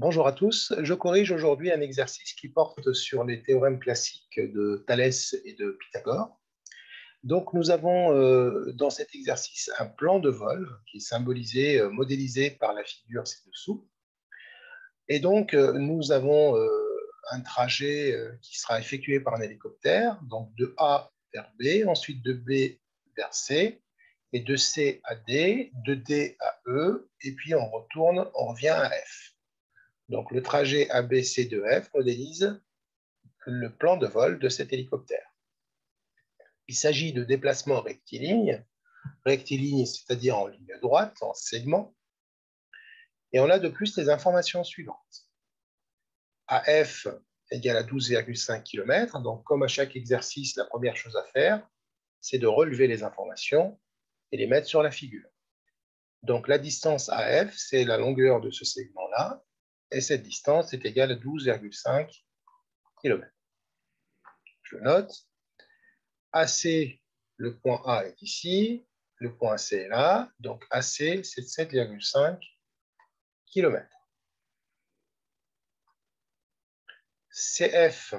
Bonjour à tous, je corrige aujourd'hui un exercice qui porte sur les théorèmes classiques de Thalès et de Pythagore. Donc nous avons dans cet exercice un plan de vol qui est symbolisé, modélisé par la figure ci-dessous. Et donc nous avons un trajet qui sera effectué par un hélicoptère, donc de A vers B, ensuite de B vers C, et de C à D, de D à E, et puis on revient à F. Donc, le trajet ABC de F modélise le plan de vol de cet hélicoptère. Il s'agit de déplacements rectilignes, c'est-à-dire en ligne droite, en segment. Et on a de plus les informations suivantes. AF égale à 12,5 km. Donc, comme à chaque exercice, la première chose à faire, c'est de relever les informations et les mettre sur la figure. Donc, la distance AF, c'est la longueur de ce segment-là. Et cette distance est égale à 12,5 km. Je note. AC, le point A est ici, le point C est là, donc AC, c'est 7,5 km. CF,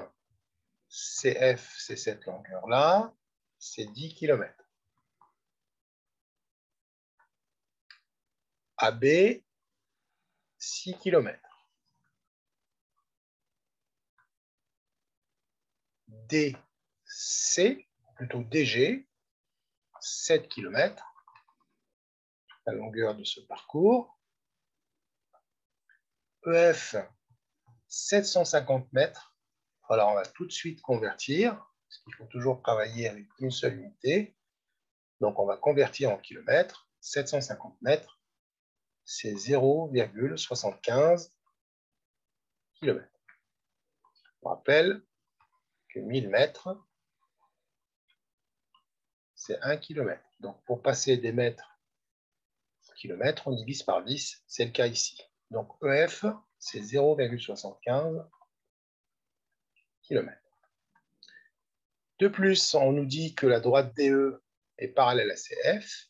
c'est cette longueur-là, c'est 10 km. AB, 6 km. DC, plutôt DG, 7 km, la longueur de ce parcours. EF, 750 mètres. Alors, on va tout de suite convertir, parce qu'il faut toujours travailler avec une seule unité. Donc, on va convertir en kilomètres. 750 mètres, c'est 0,75 km. On rappelle que 1000 mètres, c'est 1 km. Donc, pour passer des mètres au kilomètre, on divise par 10. C'est le cas ici. Donc, EF, c'est 0,75 km. De plus, on nous dit que la droite DE est parallèle à CF.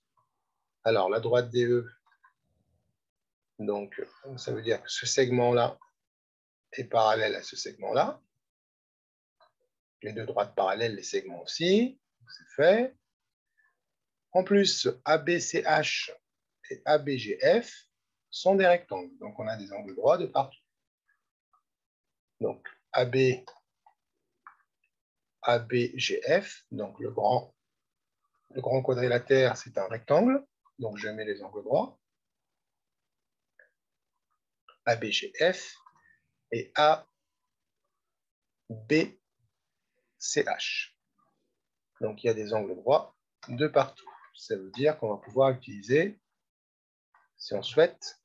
Alors, la droite DE, donc, ça veut dire que ce segment-là est parallèle à ce segment-là. Les deux droites parallèles, les segments aussi, c'est fait. En plus, ABCH et ABGF sont des rectangles, donc on a des angles droits de partout. Donc, ABGF, donc le grand quadrilatère, c'est un rectangle, donc je mets les angles droits. ABGF et ABCH. Donc, il y a des angles droits de partout. Ça veut dire qu'on va pouvoir utiliser, si on souhaite,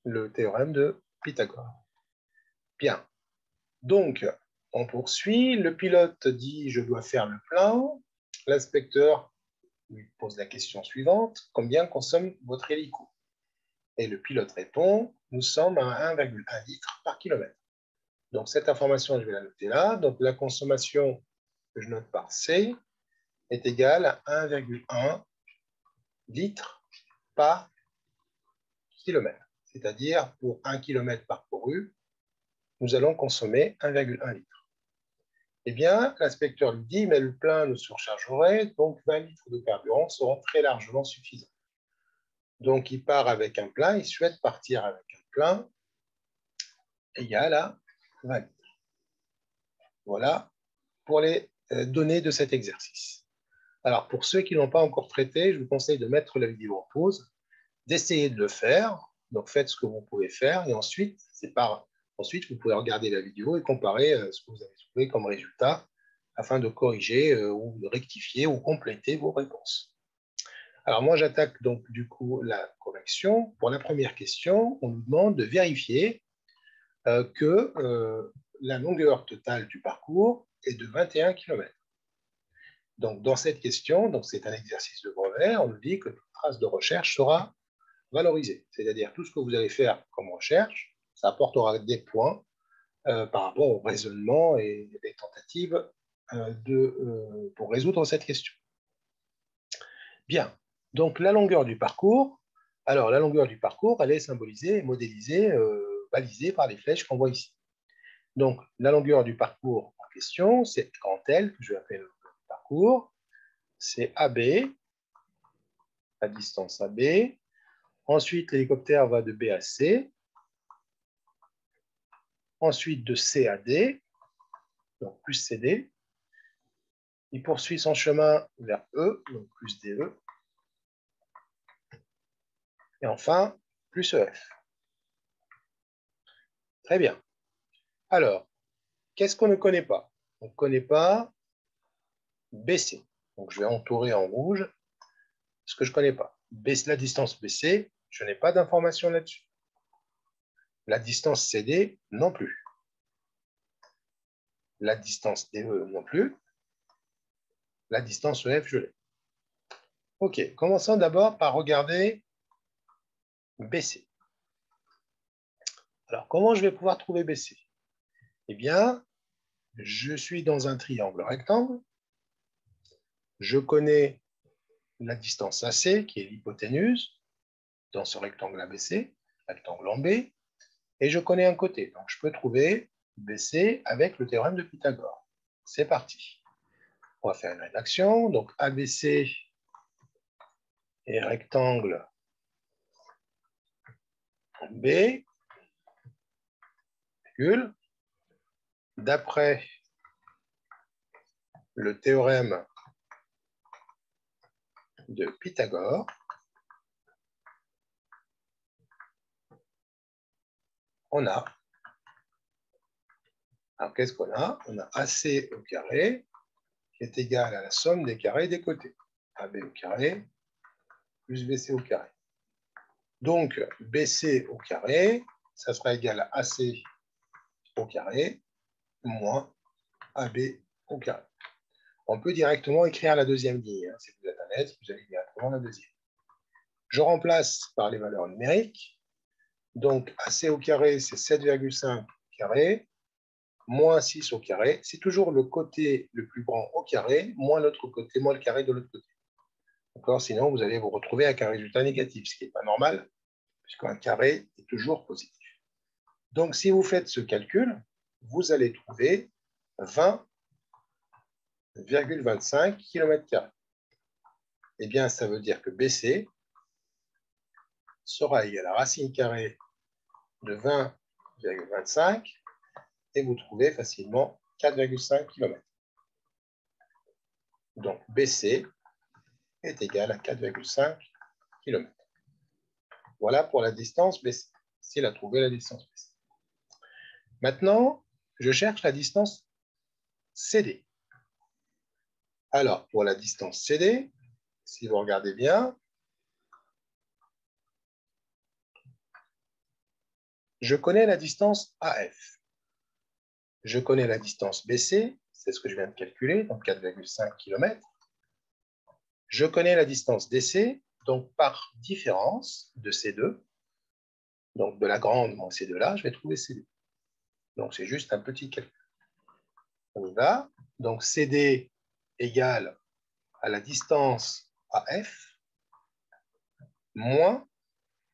le théorème de Pythagore. Bien. Donc, on poursuit. Le pilote dit « je dois faire le plein ». L'inspecteur lui pose la question suivante « combien consomme votre hélico ?» Et le pilote répond « nous sommes à 1,1 litre par kilomètre ». Donc, cette information, je vais la noter là. Donc, la consommation que je note par C est égale à 1,1 litre par kilomètre. C'est-à-dire, pour 1 km parcouru, nous allons consommer 1,1 litre. Eh bien, l'inspecteur lui dit, mais le plein nous surchargerait, donc 20 litres de carburant seront très largement suffisants. Donc, il part avec un plein, il souhaite partir avec un plein égal à 20 litres. Voilà pour les données de cet exercice. Alors, pour ceux qui ne l'ont pas encore traité, je vous conseille de mettre la vidéo en pause, d'essayer de le faire. Donc, faites ce que vous pouvez faire et ensuite, vous pouvez regarder la vidéo et comparer ce que vous avez trouvé comme résultat afin de corriger ou de rectifier ou compléter vos réponses. Alors, moi, j'attaque donc du coup la correction. Pour la première question, on nous demande de vérifier que la longueur totale du parcours est de 21 km. Donc, dans cette question, c'est un exercice de brevet, on nous dit que toute trace de recherche sera valorisée. C'est-à-dire tout ce que vous allez faire comme recherche, ça apportera des points par rapport au raisonnement et les tentatives pour résoudre cette question. Bien, donc la longueur du parcours. Alors, la longueur du parcours, elle est symbolisée et modélisée balisés par les flèches qu'on voit ici. Donc, la longueur du parcours en question, c'est grand L, que je vais appeler le parcours. C'est AB, la distance AB. Ensuite, l'hélicoptère va de B à C. Ensuite, de C à D, donc plus CD. Il poursuit son chemin vers E, donc plus DE. Et enfin, plus EF. Très bien. Alors, qu'est-ce qu'on ne connaît pas? On ne connaît pas BC. Donc, je vais entourer en rouge ce que je ne connais pas. La distance BC, je n'ai pas d'informations là-dessus. La distance CD, non plus. La distance DE, non plus. La distance EF, je l'ai. OK, commençons d'abord par regarder BC. Alors, comment je vais pouvoir trouver BC? Eh bien, je suis dans un triangle rectangle. Je connais la distance AC, qui est l'hypoténuse, dans ce rectangle ABC, rectangle en B, et je connais un côté. Donc, je peux trouver BC avec le théorème de Pythagore. C'est parti. On va faire une rédaction. Donc, ABC et rectangle B, d'après le théorème de Pythagore, on a, alors qu'est-ce qu'on a? On a AC au carré qui est égal à la somme des carrés des côtés. AB au carré plus BC au carré. Donc, BC au carré, ça sera égal à AC au carré moins AB au carré. On peut directement écrire la deuxième ligne. Si vous êtes à l'aise, vous allez directement la deuxième. Je remplace par les valeurs numériques. Donc, AC au carré, c'est 7,5 carré, moins 6 au carré. C'est toujours le côté le plus grand au carré, moins l'autre côté, moins le carré de l'autre côté. D'accord? Sinon, vous allez vous retrouver avec un résultat négatif, ce qui n'est pas normal, puisqu'un carré est toujours positif. Donc, si vous faites ce calcul, vous allez trouver 20,25 km². Eh bien, ça veut dire que BC sera égal à la racine carrée de 20,25 et vous trouvez facilement 4,5 km. Donc, BC est égal à 4,5 km. Voilà pour la distance BC. S'il a trouvé la distance BC. Maintenant, je cherche la distance CD. Alors, pour la distance CD, si vous regardez bien, je connais la distance AF. Je connais la distance BC, c'est ce que je viens de calculer, donc 4,5 km. Je connais la distance DC, donc par différence de ces deux, donc de la grande moins ces deux-là, je vais trouver CD. Donc, c'est juste un petit calcul. On y va. Donc, CD égale à la distance AF moins,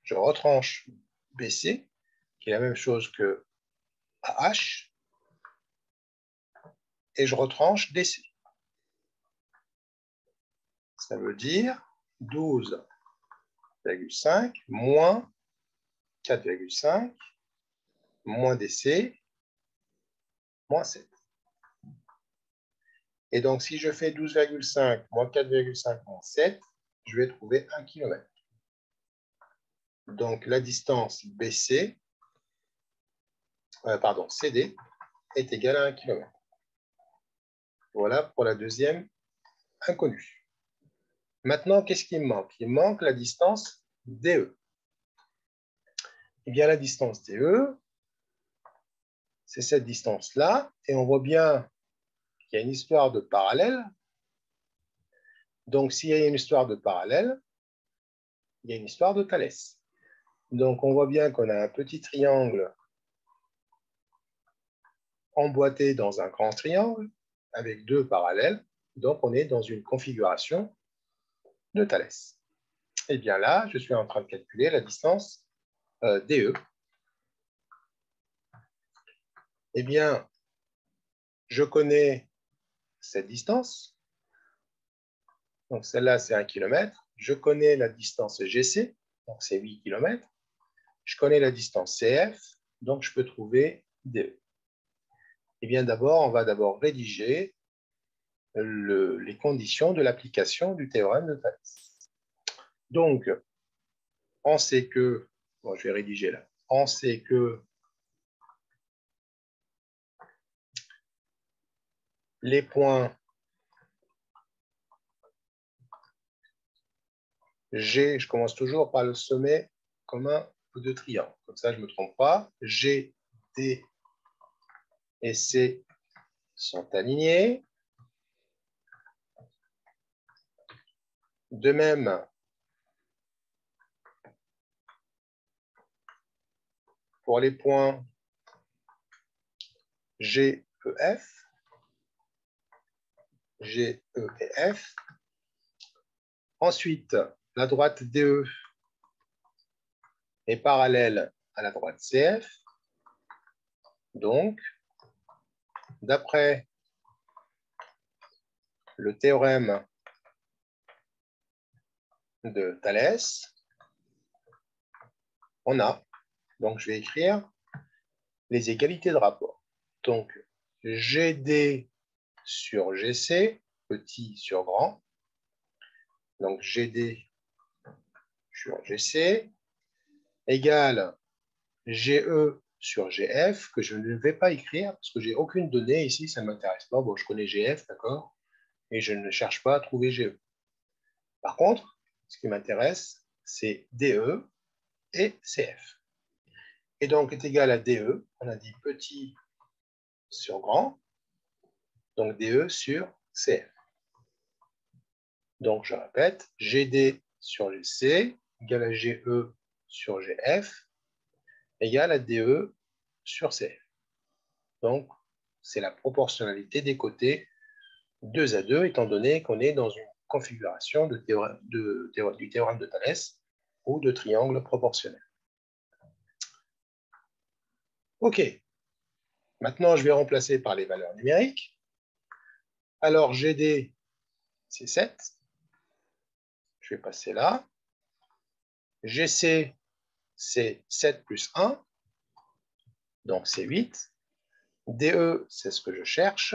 je retranche BC, qui est la même chose que AH, et je retranche DC. Ça veut dire 12,5 moins 4,5 moins DC moins 7. Et donc, si je fais 12,5 moins 4,5 moins 7, je vais trouver 1 km. Donc, la distance BC, CD est égale à 1 km. Voilà pour la deuxième inconnue. Maintenant, qu'est-ce qui me manque? Il me manque la distance DE. Eh bien, la distance DE, c'est cette distance-là. Et on voit bien qu'il y a une histoire de parallèle. Donc, s'il y a une histoire de parallèle, il y a une histoire de Thalès. Donc, on voit bien qu'on a un petit triangle emboîté dans un grand triangle avec deux parallèles. Donc, on est dans une configuration de Thalès. Et bien là, je suis en train de calculer la distance DE. Eh bien, je connais cette distance. Donc, celle-là, c'est 1 km. Je connais la distance GC, donc c'est 8 km. Je connais la distance CF, donc je peux trouver DE. Eh bien, d'abord, on va d'abord rédiger les conditions de l'application du théorème de Thalès. Donc, on sait que, bon, je vais rédiger là, on sait que les points G, je commence toujours par le sommet commun de triangle. Comme ça, je ne me trompe pas. G, D et C sont alignés. De même, pour les points G, E, F, G, E et F. Ensuite, la droite DE est parallèle à la droite CF. Donc, d'après le théorème de Thalès, on a, donc je vais écrire les égalités de rapport. Donc, GD sur GC, petit sur grand. Donc, GD sur GC égale GE sur GF, que je ne vais pas écrire parce que j'ai aucune donnée ici, ça ne m'intéresse pas. Bon, je connais GF, d'accord, et je ne cherche pas à trouver GE. Par contre, ce qui m'intéresse, c'est DE et CF. Et donc, est égal à DE, on a dit petit sur grand, donc DE sur CF. Donc, je répète, GD sur GC égale à GE sur GF égale à DE sur CF. Donc, c'est la proportionnalité des côtés 2 à 2, étant donné qu'on est dans une configuration du théorème de Thalès ou de triangle proportionnel. OK. Maintenant, je vais remplacer par les valeurs numériques. Alors, GD, c'est 7. Je vais passer là. GC, c'est 7 plus 1. Donc, c'est 8. DE, c'est ce que je cherche.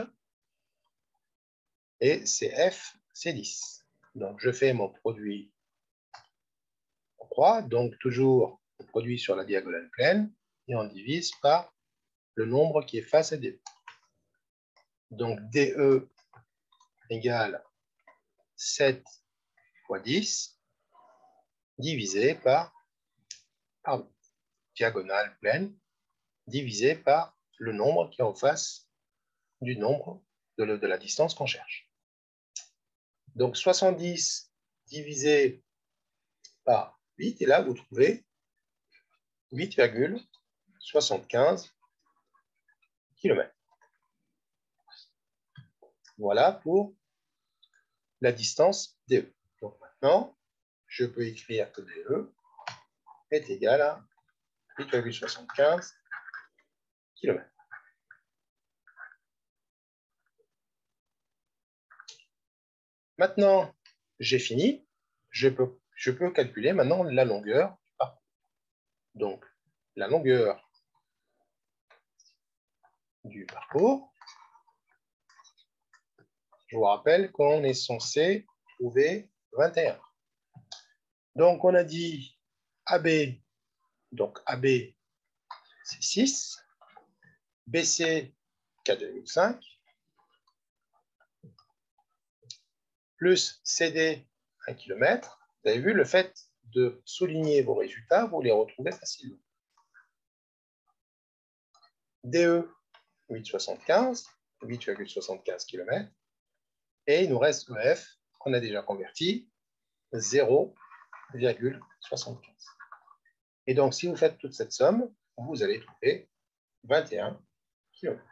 Et CF, c'est 10. Donc, je fais mon produit en croix. Donc, toujours le produit sur la diagonale pleine. Et on divise par le nombre qui est face à DE. Donc, DE égale 7 fois 10 divisé par, diagonale pleine, divisé par le nombre qui est en face du nombre de la distance qu'on cherche. Donc 70 divisé par 8, et là vous trouvez 8,75 km. Voilà pour la distance DE. Donc maintenant, je peux écrire que DE est égal à 8,75 km. Maintenant, j'ai fini. Je peux calculer maintenant la longueur du parcours. Donc, la longueur du parcours, je vous rappelle qu'on est censé trouver 21. Donc, on a dit AB, donc AB, c'est 6, BC, 4,5, plus CD, 1 km. Vous avez vu, le fait de souligner vos résultats, vous les retrouvez facilement. DE, 8,75 km. Et il nous reste EF, qu'on a déjà converti, 0,75. Et donc, si vous faites toute cette somme, vous allez trouver 21 km.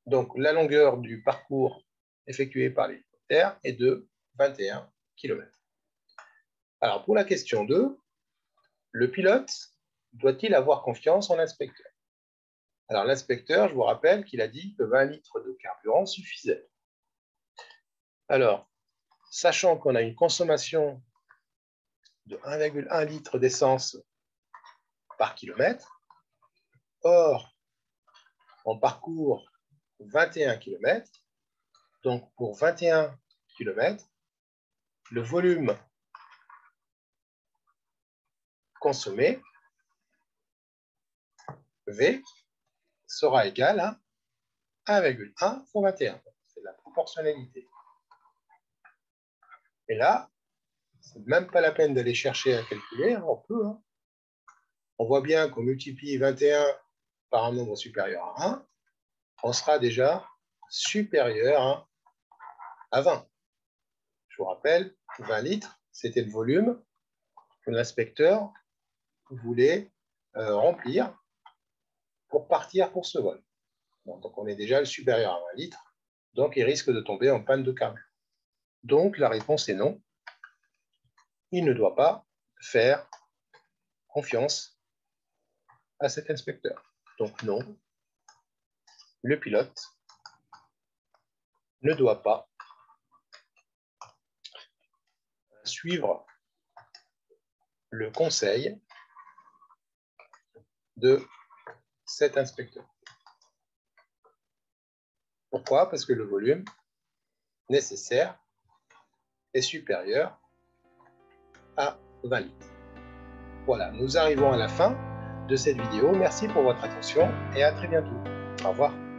Donc, la longueur du parcours effectué par l'hélicoptère est de 21 km. Alors, pour la question 2, le pilote doit-il avoir confiance en l'inspecteur? Alors l'inspecteur, je vous rappelle qu'il a dit que 20 litres de carburant suffisaient. Alors, sachant qu'on a une consommation de 1,1 litre d'essence par kilomètre, or, on parcourt 21 km, donc pour 21 km, le volume consommé, V, sera égal à 1,1 fois 21. C'est la proportionnalité. Et là, c'est même pas la peine d'aller chercher à calculer, on peut. On voit bien qu'on multiplie 21 par un nombre supérieur à 1, on sera déjà supérieur à 20. Je vous rappelle, 20 litres, c'était le volume que l'inspecteur voulait remplir pour partir pour ce vol. Bon, donc on est déjà supérieur à 20 litres, donc il risque de tomber en panne de carburant. Donc la réponse est non. Il ne doit pas faire confiance à cet inspecteur. Donc non, le pilote ne doit pas suivre le conseil de cet inspecteur. Pourquoi? Parce que le volume nécessaire est supérieur à 20 litres. Voilà, nous arrivons à la fin de cette vidéo. Merci pour votre attention et à très bientôt. Au revoir.